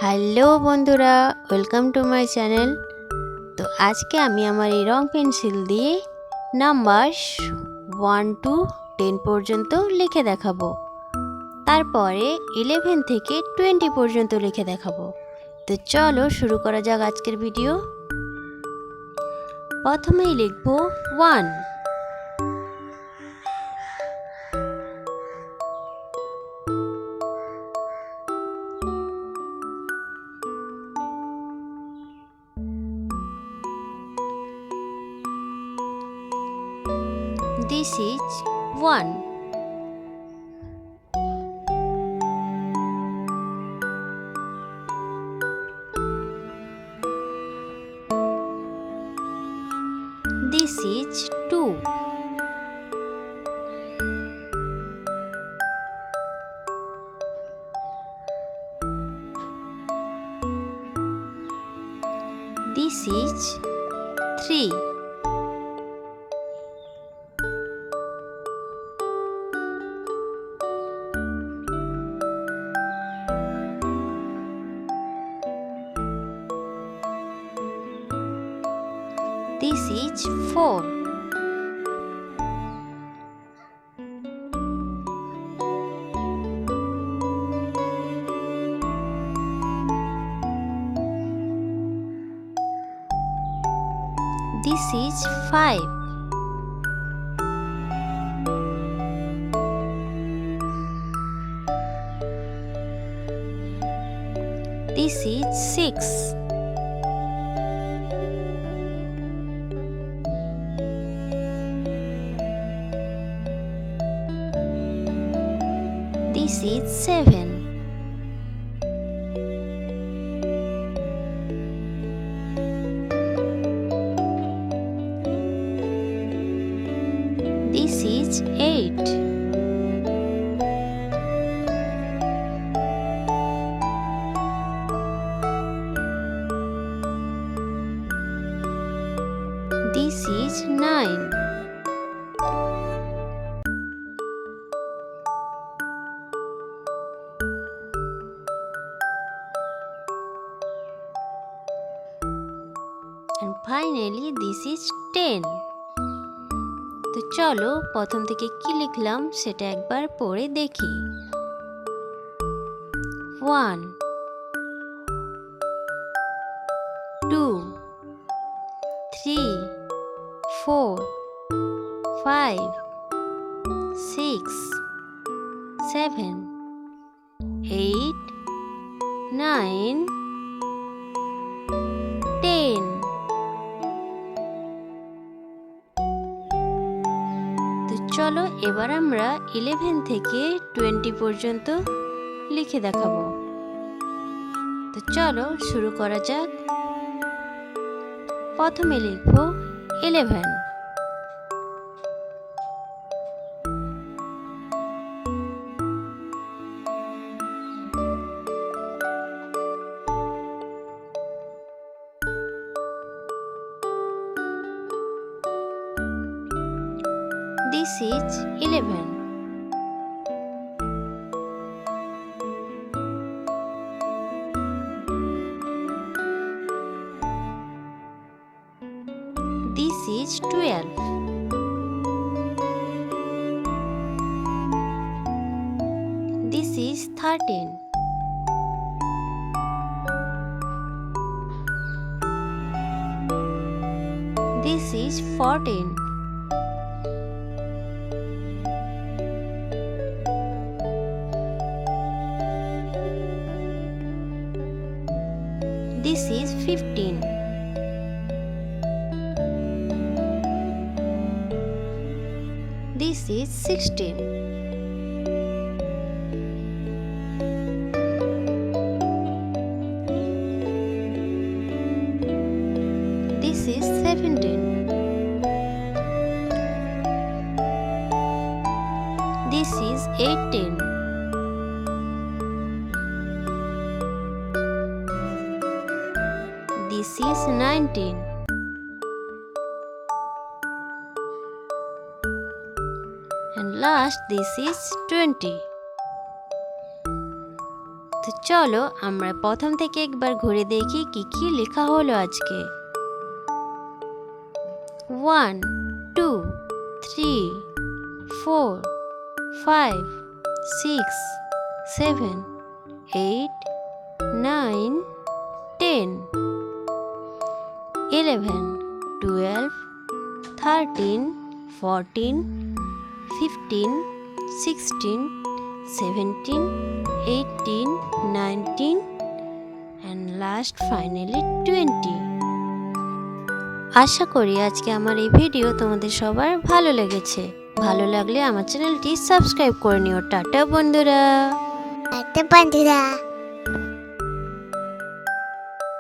Hello বন্ধুরা, welcome to my channel. তো আজকে আমি আমার এই রং পেন্সিল দিয়ে নাম্বার 1 to 10 পর্যন্ত লিখে দেখাবো। তারপরে 11 থেকে 20 পর্যন্ত লিখে দেখাবো। তো চলো শুরু করা যাক আজকের ভিডিও। প্রথমেই লিখবো 1। This is 1. This is 2. This is 3. This is 4. This is 5. This is 6. This is 7. This is 8. This is 9. And finally this is 10. তো চলো প্রথম থেকে কি লিখলাম সেটা একবার পড়ে দেখি। 1 2 3 4 5 6 7 8 9 10। তো চলো এবার আমরা 11 থেকে 20 পর্যন্ত লিখে দেখাবো। তো চলো শুরু করা যাক। প্রথমে লিখব 11। This is 11. This is 12. This is 13. This is 14. This is 15. This is 16. This is 17. This is 18. This is 19. And last this is 20. তো চলো আমরা প্রথম থেকে একবার ঘুরে দেখি কি কি লেখা হলো আজকে। 1 2 3 4 5 6 7 8 9 10 11 12 13 14 15 16 17 18 19 and last finally 20। আশা করি আজকে আমার এই ভিডিও তোমাদের সবার ভালো লেগেছে। ভালো লাগলে আমার চ্যানেলটি সাবস্ক্রাইব করে নিও। টাটা বন্ধুরা।